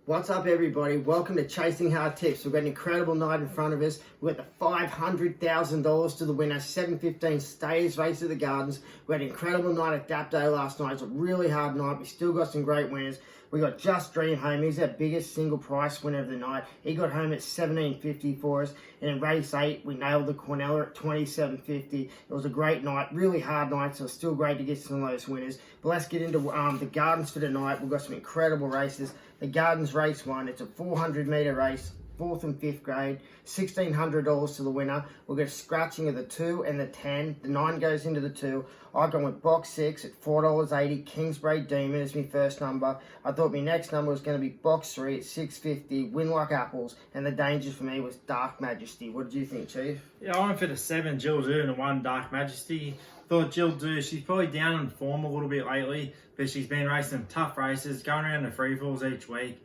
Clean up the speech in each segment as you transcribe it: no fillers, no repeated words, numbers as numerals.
What's up, everybody? Welcome to Chasing Hard Tips. We've got an incredible night in front of us. We've got the $500,000 to the winner, 7:15 Stayers Race at the Gardens. We had an incredible night at Dapto last night. It was a really hard night. We still got some great winners. We got Just Dream home. He's our biggest single price winner of the night. He got home at $17.50 for us. And in race 8, we nailed the Cornella at $27.50. It was a great night, really hard night, so it's still great to get some of those winners. But let's get into the Gardens for tonight. We've got some incredible races. The Gardens race 1, it's a 400-metre race. 4th and 5th grade, $1,600 to the winner. We'll get a scratching of the 2 and the 10. The 9 goes into the 2. I've gone with box 6 at $4.80. Kingsbury Demon is my first number. I thought my next number was going to be box 3 at $6.50. Win Like Apples. And the danger for me was Dark Majesty. What did you think, Chief? Yeah, I went for the 7 Jill Do and the 1 Dark Majesty. Thought Jill Do, she's probably down in form a little bit lately, but she's been racing tough races, going around the free falls each week.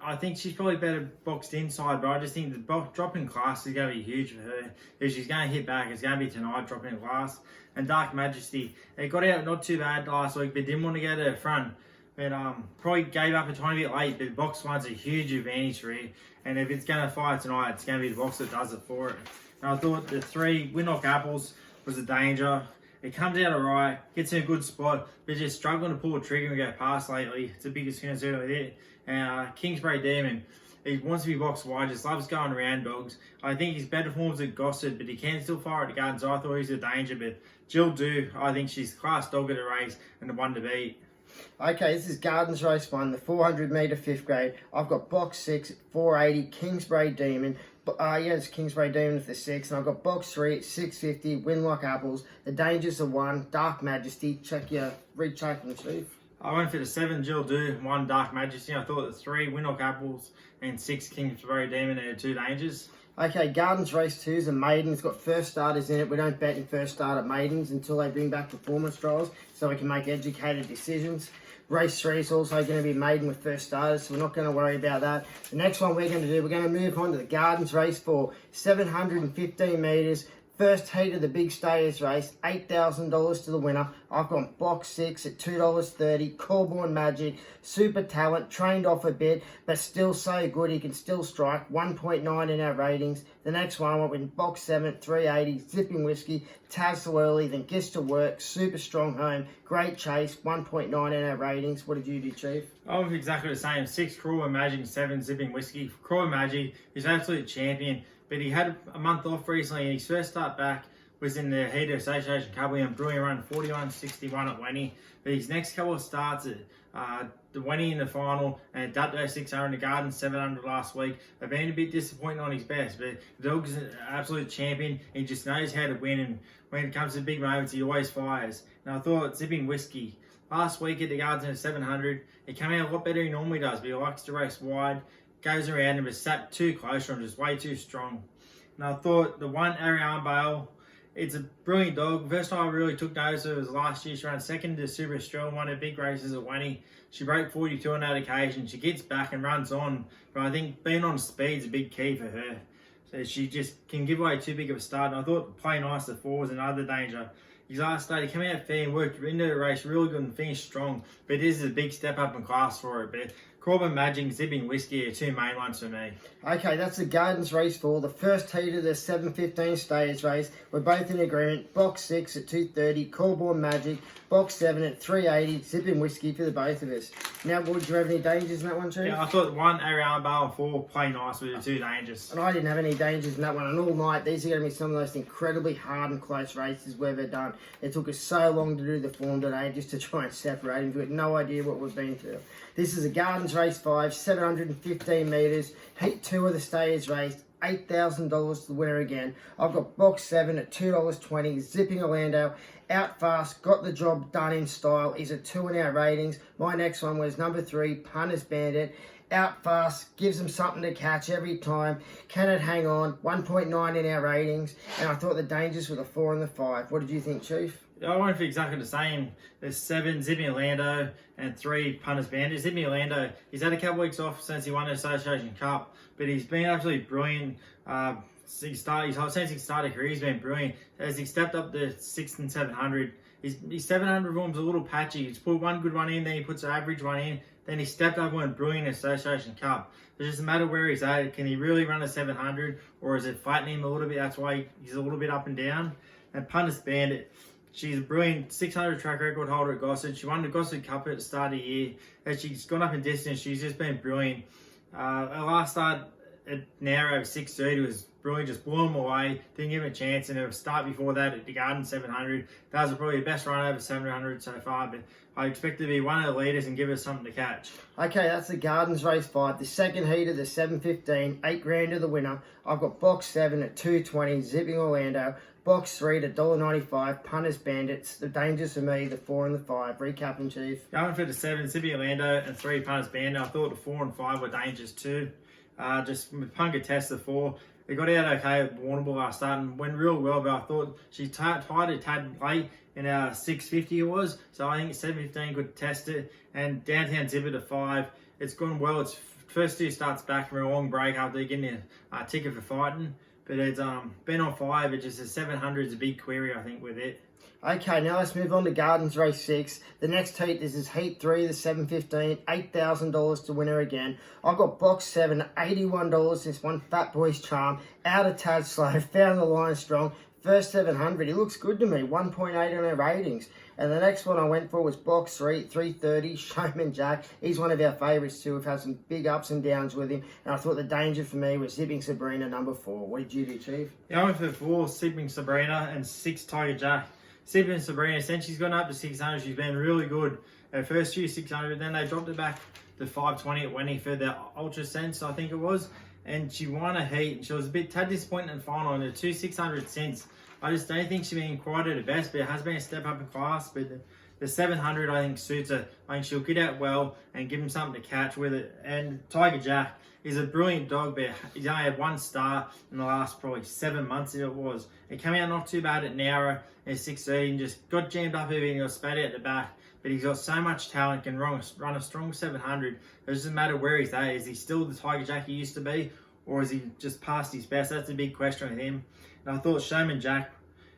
I think she's probably better boxed inside, but I just think the drop in class is going to be huge for her. If she's going to hit back, it's going to be tonight, dropping in class. And Dark Majesty, it got out not too bad last week, but didn't want to go to the front. But probably gave up a tiny bit late, but box 1's a huge advantage for her. And if it's going to fight tonight, it's going to be the box that does it for it. And I thought the 3 Win Like Apples was a danger. It comes out alright, gets in a good spot, but just struggling to pull a trigger and go past lately. It's the biggest concern with it. And Kingsbury Demon, he wants to be box wide, just loves going around dogs. I think he's better forms at Gossard, but he can still fire at the Gardens. I thought he's a danger, but Jill Do, I think she's class dog at the race and the one to beat. Okay, this is Gardens Race 1, the 400-metre 5th grade. I've got box 6 at $4.80, Kingsbury Demon. It's Kingsbury Demon for the 6, and I've got box 3 at $6.50, Win Like Apples. The dangers are 1, Dark Majesty. Check your recheck Chief. I went for the 7 Jill Do, 1 Dark Majesty. I thought the 3 Win Like Apples and 6 Kingsbury Demon are 2 dangers. Okay, Gardens Race 2 is a maiden. It's got first starters in it. We don't bet in first start at maidens until they bring back performance trials so we can make educated decisions. Race 3 is also going to be maiden with first starters, so we're not going to worry about that. The next one we're going to do, we're going to move on to the Gardens Race 4, 715 metres. First heat of the big Stayers race, $8,000 to the winner. I've gone box 6 at $2.30. Corborn Magic, super talent, trained off a bit, but still so good. He can still strike. 1.9 in our ratings. The next one I went with box 7 at $3.80. Zipping Whiskey, Taz so early, then gets to work. Super strong home, great chase. 1.9 in our ratings. What did you do, Chief? I was exactly the same. 6 Cruel Magic, 7 Zipping Whiskey. Cruel Magic is an absolute champion. But he had a month off recently, and his first start back was in the Heater Association Cup. We brewing around 41.61 at Wenny. But his next couple of starts at the Wenny in the final and Dapto 600 in the Garden 700 last week have been a bit disappointing on his best. But the dog's an absolute champion. He just knows how to win, and when it comes to big moments, he always fires. And I thought Zipping Whiskey last week at the Gardens in 700, he came out a lot better than he normally does, but he likes to race wide. Goes around and was sat too close from him, just way too strong. And I thought the 1 Ariane Bale, it's a brilliant dog. First time I really took notice of it was last year. She ran second to Super Australia, one of the big races at Wenny. She broke 42 on that occasion. She gets back and runs on. But I think being on speed is a big key for her. So she just can give away too big of a start. And I thought play nice to 4 was another danger. His last start, he came out fair and worked into the race really good and finished strong. But this is a big step up in class for it. But Corbin Magic, Zipping Whiskey are 2 main ones for me. Okay, that's the Gardens Race 4, the first heat of the 7:15 Stayers race. We're both in agreement. Box 6 at $2.30, Corborn Magic. Box 7 at $3.80, Zipping Whiskey for the both of us. Now, would you have any dangers in that one, Chief? Yeah, I thought 1 Ariane Bale and 4 play nice with the 2 dangers. And I didn't have any dangers in that one. And all night, these are going to be some of the most incredibly hard and close races we've ever done. It took us so long to do the form today just to try and separate them. We've got no idea what we've been through. This is a Gardens Race 5, 715 metres, heat 2 of the Stayers race, $8,000 to the winner again. I've got box 7 at $2.20, Zipping Orlando, out fast, got the job done in style, is a 2 in our ratings. My next one was number 3, Punters Bandit, out fast, gives them something to catch every time. Can it hang on? 1.9 in our ratings. And I thought the dangers were the 4 and the 5. What did you think, Chief? I went for exactly the same. There's 7 Zipping Orlando and 3 Punters Bandit. Zipping Orlando, he's had a couple weeks off since he won the Association Cup, but he's been absolutely brilliant. Since he started his career, he's been brilliant. As he stepped up to 6 and 700, his 700 form's a little patchy. He's put one good one in, then he puts an average one in, Then he stepped up and went brilliant Association Cup. It doesn't matter where he's at. Can he really run a 700, or is it fighting him a little bit? That's why he's a little bit up and down. And Punter's Bandit, she's a brilliant 600 track record holder at Gossett. She won the Gossett Cup at the start of the year. And she's gone up in distance. She's just been brilliant. Her last start at Nara over 630 was brilliant, just blew him away, didn't give him a chance. And her start before that at the Garden 700, that was probably the best run over 700 so far. But I expect to be one of the leaders and give us something to catch. Okay, that's the Gardens race 5. The second heat of the 715, $8,000 to the winner. I've got box 7 at 220, Zipping Orlando. Box 3 at $1.95, Punters Bandits. The dangers for me, the 4 and the 5. Recapping, Chief. Going for the 7, Zipping Orlando, and 3, Punters Bandit. I thought the 4 and 5 were dangers too. Just with Punker test the 4. It got out okay at Warrnambool last start and went real well, but I thought she tied a tad late in our 650 it was. So I think 715 could test it. And Downtown Zipper to 5. It's gone well. Its first 2 starts back from a long break after getting a ticket for fighting. But it's been on 5. It's just a 700 is a big query, I think, with it. Okay, now let's move on to Gardens race 6. The next heat, this is heat 3, the 715, $8,000 to winner again. I've got box 7 at $81. This one, Fat Boy's Charm, out of tad slow, found the line strong. First 700, he looks good to me, 1.8 on our ratings. And the next one I went for was box 3, 330, Showman Jack. He's one of our favourites too. We've had some big ups and downs with him. And I thought the danger for me was Zipping Sabrina, number 4. What did you do, Chief? Yeah, I went for 4, Zipping Sabrina, and 6, Tiger Jack. Zipping Sabrina, since she's gone up to 600, she's been really good. Her first few 600, then they dropped it back to 520 at Wenny for the Ultra Sense, I think it was. And she won a heat, and she was a bit tad disappointed in the final. And the 2 600 cents, I just don't think she's been quite at her best, but it has been a step up in class. But the 700, I think, suits her. I think she'll get out well and give him something to catch with it. And Tiger Jack is a brilliant dog, but he's only had 1 star in the last probably 7 months it was. It came out not too bad at Nowra at 630 and just got jammed up a bit and got spat out the back. But he's got so much talent, can run a strong 700. It doesn't matter where he's at. Is he still the Tiger Jack he used to be, or is he just past his best? That's a big question with him. And I thought Showman Jack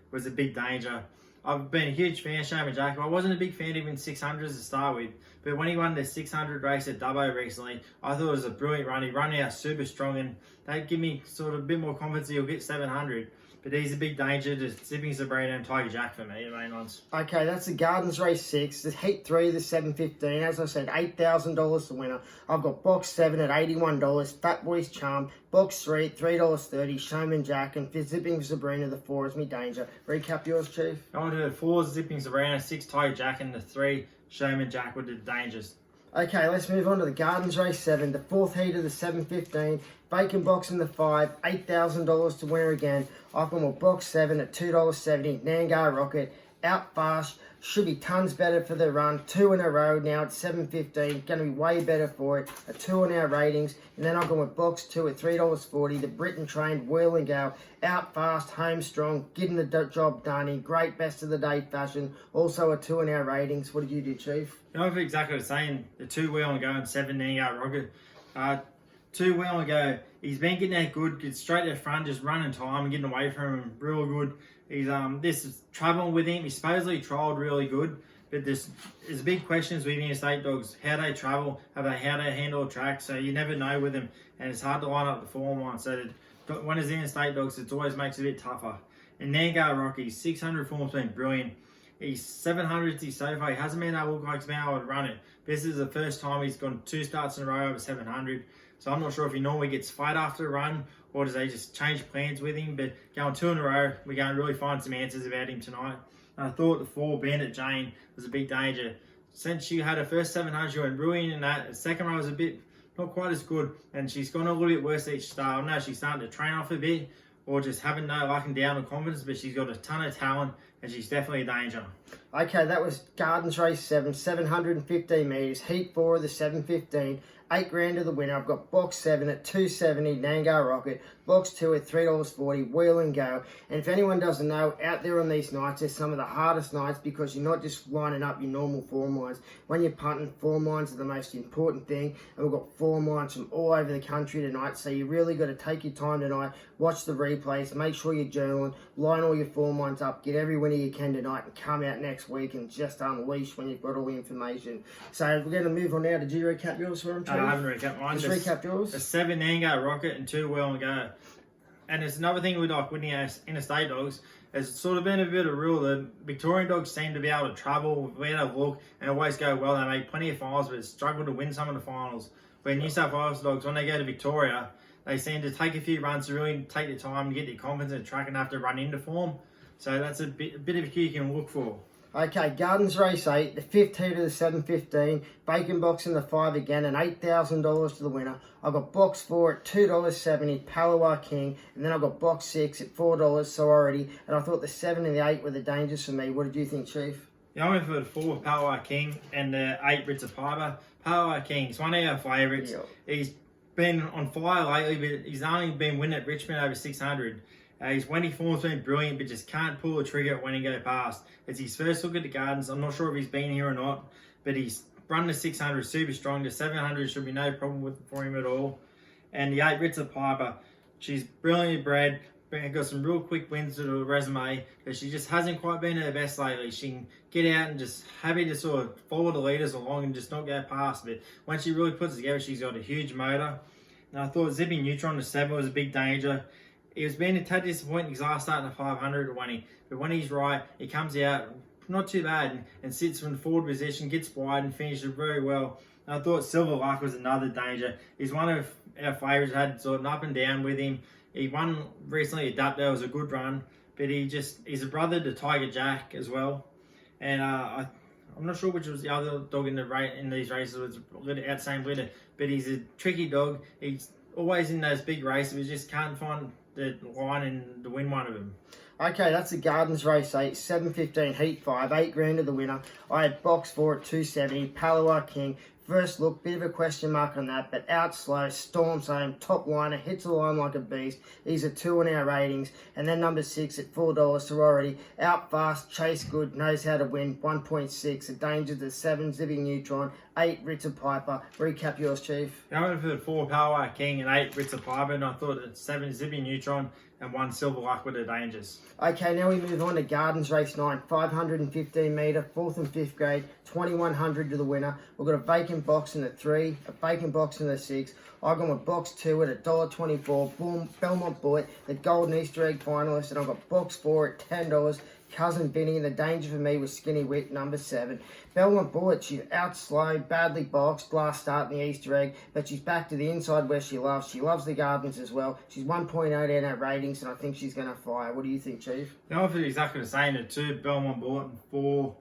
was a big danger. I've been a huge fan of Showman Jack. I wasn't a big fan of him in 600s to start with, but when he won the 600 race at Dubbo recently, I thought it was a brilliant run. He ran out super strong, and that gave me sort of a bit more confidence he'll get 700. But he's a big danger to Zipping Sabrina and Tiger Jack for me, the main ones. Okay, that's the Gardens race 6. The heat 3, the 715. As I said, $8,000 to winner. I've got box 7 at $81. Fat Boy's Charm. Box 3, $3.30. Showman Jack. And for Zipping Sabrina, the 4 is me danger. Recap yours, Chief. I went to the 4 Zipping Sabrina, 6 Tiger Jack, and the 3 Showman Jack with the dangers. Okay, let's move on to the Gardens race 7. The 4th heat of the 715. Bacon box in the 5, $8,000 to winner again. I've got my box 7 at $2.70. Nangar Rocket, out fast. Should be tons better for the run. 2 in a row now at 7.15. Going to be way better for it. A 2 in our ratings. And then I've got my box 2 at $3.40. The Britain trained wheel and go. Out fast, home strong, getting the job done in great best of the day fashion. Also a 2 in our ratings. What did you do, Chief? I'm exactly the same. The 2 wheel and go and 7 Nangar Rocket. 2 wheel and go. He's been getting that good, get straight to the front, just running time and getting away from him real good. He's this is traveling with him. He supposedly trialled really good, but there's big questions with interstate dogs. How they travel, how they handle a track. So you never know with him, and it's hard to line up the form line. So when it's interstate dogs, it always makes it a bit tougher. And Nangar Rocky's 600 form's been brilliant. He's 700s so far. He hasn't been able to be able to run it. This is the first time he's gone 2 starts in a row over 700. So I'm not sure if he normally gets flat after a run, or does they just change plans with him. But going 2 in a row, we're going to really find some answers about him tonight. And I thought the 4 Bandit Jane was a big danger. Since she had her first 700, she went brilliant in that. The second row was a bit not quite as good, and she's gone a little bit worse each start. I don't know if she's starting to train off a bit, or just having no luck and down with confidence, but she's got a ton of talent, and she's definitely a danger. Okay, that was Gardens race 7, 715 metres, heat 4 of the 715, $8,000 to the winner. I've got box 7 at $2.70, Nangar Rocket. Box 2 at $3.40, Wheel and Go. And if anyone doesn't know, out there on these nights, they're some of the hardest nights because you're not just lining up your normal form lines. When you're punting, form lines are the most important thing. And we've got form lines from all over the country tonight. So you really got to take your time tonight, watch the replays, make sure you're journaling, line all your form lines up, get every winner you can tonight, and come out next week and just unleash when you've got all the information. So we're going to move on now. Did you recap yours for him, Chief? I haven't recapped mine. Just recap yours. A 7 Nangar Rocket and 2 Wheel and Go. And it's another thing with like winning interstate dogs. It's sort of been a bit of a rule that Victorian dogs seem to be able to travel without a look and always go well. They make plenty of finals, but struggle to win some of the finals. Where New South Wales dogs, when they go to Victoria, they seem to take a few runs to really take their time and get their confidence in the track and have to run into form. So that's a bit of a cue you can look for. Okay, Gardens Race 8, the 15 to the 7.15, Bacon Box in the 5 again, and $8,000 to the winner. I've got box 4 at $2.70, Palawa King, and then I've got box 6 at $4, Sorority, and I thought the 7 and the 8 were the dangers for me. What did you think, Chief? Yeah, I went for the 4 Palawa King and the 8 Ritz of Piper. Palawa King is one of our favourites. Yep. He's been on fire lately, but he's only been winning at Richmond over 600. His winning form's been brilliant, but just can't pull the trigger when he goes past. It's his first look at the Gardens. I'm not sure if he's been here or not, but he's run the 600 super strong. The 700 should be no problem for him at all. And the 8 Ritz of Piper, she's brilliantly bred, got some real quick wins to the resume, but she just hasn't quite been at her best lately. She can get out and just happy to sort of follow the leaders along and just not go past. But when she really puts it together, she's got a huge motor. And I thought Zipping Neutron, the 7, was a big danger. He was being a tad disappointing because last starting at 500 when but when he's right, he comes out not too bad and sits from the forward position, gets wide and finishes very well. And I thought Silver Luck was another danger. He's one of our favourites, had sort of up and down with him. He won recently at Dapdale, was a good run, but he's a brother to Tiger Jack as well. And I'm not sure which was the other dog in these races, it was out same litter, but he's a tricky dog. He's always in those big races, we just can't find the line and to win one of them. Okay, that's the Gardens Race 8, 7.15, Heat 5, $8,000 to the winner. I had box 4 at $2.70, Palawa King. First look, bit of a question mark on that, but out slow, storms home, top liner, hits the line like a beast. These are 2 in our ratings. And then number 6 at $4, Sorority. Out fast, chase good, knows how to win, 1.6. A danger to 7, Zipping Neutron, 8, Ritz of Piper. Recap yours, Chief. I went for the 4 Power King and 8 Ritz of Piper, and I thought that 7 Zipping Neutron and 1 Silver Luck were the dangers. Okay, now we move on to Gardens Race 9, 515 metre, 4th and 5th grade, 2,100 to the winner. We've got a vacant box in the 3, a vacant box in the 6. I've got my box 2 at $1.24, Belmont Bullet, the Golden Easter Egg finalist, and I've got box 4 at $10, Cousin Vinny, and the danger for me was Skinny Wit, number 7. Belmont Bullet, she's out slow, badly boxed, last start in the Easter Egg, but she's back to the inside where she loves. She loves the Gardens as well. She's 1.8 in her ratings, and I think she's going to fire. What do you think, Chief? I feel exactly the same. The 2 Belmont Bullet and 4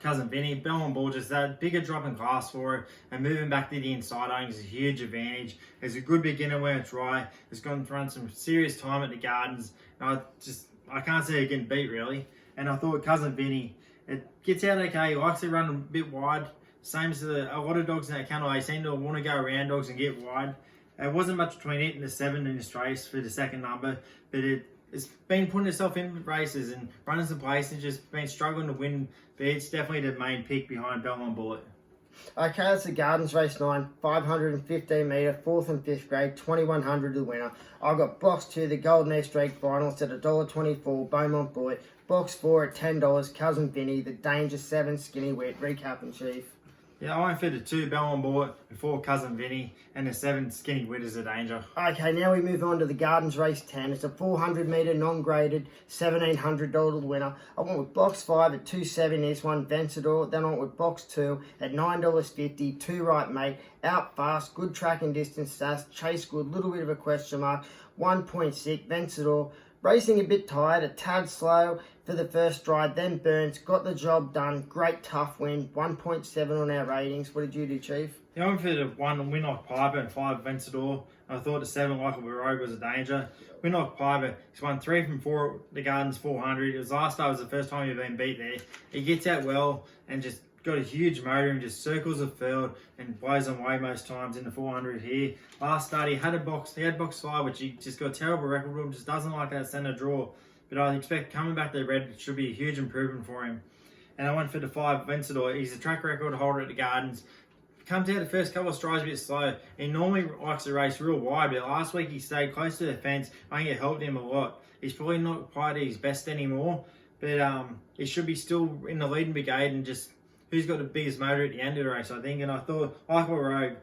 Cousin Vinny. Belmont Bullet, just that bigger drop in class for her, and moving back to the inside, I think is a huge advantage. It's a good beginner where it's right. It's going to run some serious time at the Gardens, and I can't see her getting beat really. And I thought Cousin Vinny, it gets out okay. He likes to run a bit wide. Same as a lot of dogs in that kennel. They seem to want to go around dogs and get wide. It wasn't much between it and the 7 in this race for the second number, but it's been putting itself in races and running some places and just been struggling to win. But it's definitely the main pick behind Belmont Bullet. Okay, that's the Gardens Race 9, 515 metre, 4th and 5th grade, 2,100 to the winner. I've got box 2, the Golden Easter Egg finals at $1.24, Beaumont Bullet. Box 4 at $10, Cousin Vinny, the Danger 7, Skinny Wit. Recap and Chief. Yeah, I went for the 2 Belmont Bullet, the 4 Cousin Vinny, and the 7 Skinny Wit is a danger. Okay, now we move on to the Gardens Race 10. It's a 400 metre non-graded, $1,700 to the winner. I went with box 5 at $2.70, this one, Vencedor. Then I went with box 2 at $9.50, 2 Right Mate. Out fast, good track and distance stats, chase good, little bit of a question mark, 1.6, Vencedor. Racing a bit tired, a tad slow for the first stride, then Burns, got the job done, great tough win, 1.7 on our ratings. What did you do, Chief? Yeah, I went for the 1 Winlock Piper and 5 Vencedor. I thought the 7 Likeable Rogue was a danger. Winlock Piper, he's won 3 from 4 at the Gardens 400. His last start was the first time he'd been beat there. He gets out well and just got a huge motor and just circles the field and blows them away most times in the 400 here. Last start he had box 5, which he just got a terrible record with, just doesn't like that centre draw. But I expect coming back to red, it should be a huge improvement for him. And I went for the 5 Vencedor. He's a track record holder at the Gardens. Comes out the first couple of strides a bit slow. He normally likes to race real wide, but last week he stayed close to the fence. I think it helped him a lot. He's probably not quite at his best anymore, but he should be still in the leading brigade and just who's got the biggest motor at the end of the race, I think. And I thought, Aqua Rogue,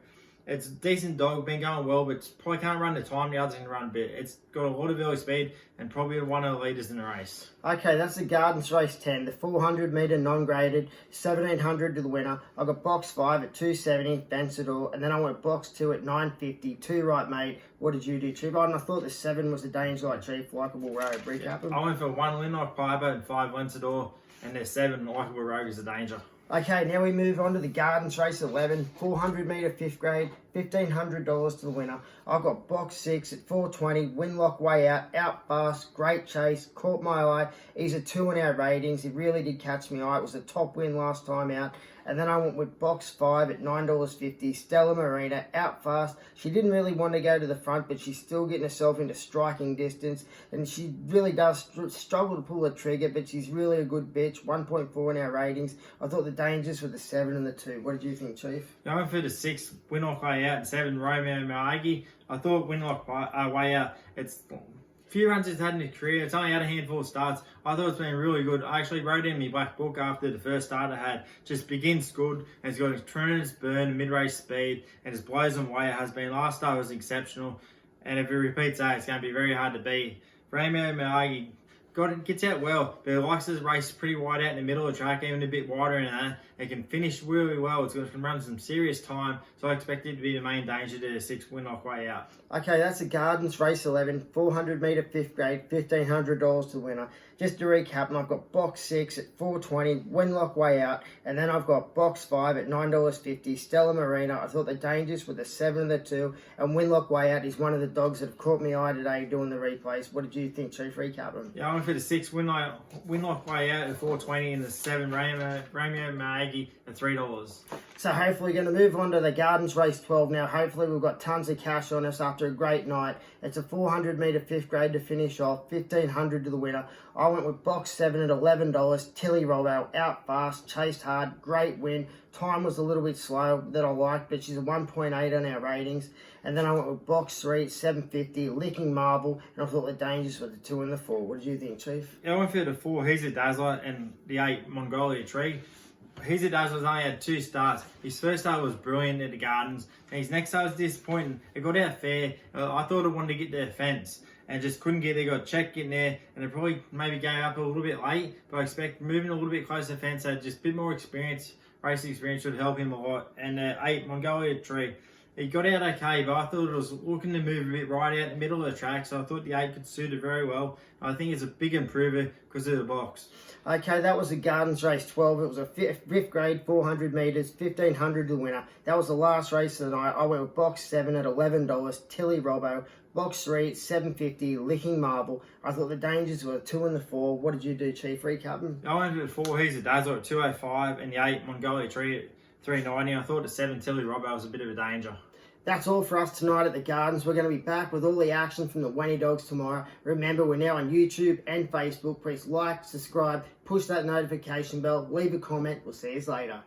it's a decent dog, been going well, but probably can't run the time the others can run, but it's got a lot of early speed and probably one of the leaders in the race. Okay, that's the Gardens race 10, the 400 metre non-graded, 1700 to the winner. I got box 5 at 270, Vencedor, and then I went box 2 at 950, 2 right mate. What did you do, Chief? And I thought the 7 was the Danger Like Chief, Likeable Rogue. Recap them. I went for 1 Linlock Piper and 5 Vencedor, and the 7 Likeable Rogue is the Danger. Okay, now we move on to the Gardens race 11, 400 metre 5th grade, $1,500 to the winner. I got box 6 at 420, Winlock way out fast, great chase, caught my eye. He's a 2 in our ratings. He really did catch my eye. It was a top win last time out. And then I went with box 5 at $9.50, Stella Marina, out fast. She didn't really want to go to the front, but she's still getting herself into striking distance. And she really does struggle to pull the trigger, but she's really a good bitch. 1.4 in our ratings. I thought the dangers were the 7 and the 2. What did you think, Chief? I went for the 6 Winlock way out and 7 Romeo Maagi. I thought Winlock way out, it's few runs he's had in his career. It's only had a handful of starts. I thought it's been really good. I actually wrote in my black book after the first start I had. Just begins good, and he's got a tremendous burn, mid-race speed, and his blows and way has been. Last start was exceptional, and if he repeats that, it's going to be very hard to beat. Romeo Maagi gets out well, but he likes to race pretty wide out in the middle of the track, even a bit wider than that. It can finish really well. It's going to run some serious time, so I expect it to be the main danger to the 6 Winlock way out. Okay, that's the Gardens race 11, 400 metre 5th grade, $1,500 to the winner. Just to recap, I've got box 6 at 420, Winlock way out, and then I've got box 5 at $9.50, Stella Marina. I thought the dangers were the 7 and the 2, and Winlock way out is one of the dogs that have caught me eye today doing the replays. What did you think, Chief? Recap them. Yeah, I went for the 6 Winlock way out at 420 and the 7 Romeo Maagi at $3. So hopefully we're going to move on to the Gardens race 12 now. Hopefully we've got tons of cash on us after a great night. It's a 400 metre 5th grade to finish off, $1,500 to the winner. I went with box 7 at $11, Tilly Robbo, out fast, chased hard, great win. Time was a little bit slow that I liked, but she's a 1.8 on our ratings. And then I went with box 3 at $7.50, Licking Marble, and I thought the dangers were the 2 and the 4. What did you think, Chief? Yeah, I went for the 4, He's a Dazzler, and the 8, Mongolia Tree. He's a Dazzler's only had 2 starts. His first start was brilliant at the Gardens, and his next start was disappointing. It got out fair. I thought it wanted to get to the fence, and just couldn't get there. Got checked in there, and it probably maybe going up a little bit late, but I expect moving a little bit closer to the fence, so just a bit more experience, racing experience should help him a lot. And 8, Mongolia Tree. He got out okay, but I thought it was looking to move a bit right out the middle of the track, so I thought the 8 could suit it very well. I think it's a big improver because of the box. Okay, that was the Gardens race 12. It was a 5th grade, 400 metres, $1,500 to the winner. That was the last race of the night. I went with box 7 at $11, Tilly Robbo. Box 3 at $7.50, Licking Marble. I thought the dangers were the 2 and the 4. What did you do, Chief? Recap them. I went for the 4, He's a Dazzler at $2.05, and the 8, Mongolia Tree at $3.90. I thought the 7, Tilly Robbo was a bit of a danger. That's all for us tonight at the Gardens. We're going to be back with all the action from the Wenny Dogs tomorrow. Remember, we're now on YouTube and Facebook. Please like, subscribe, push that notification bell, leave a comment. We'll see you later.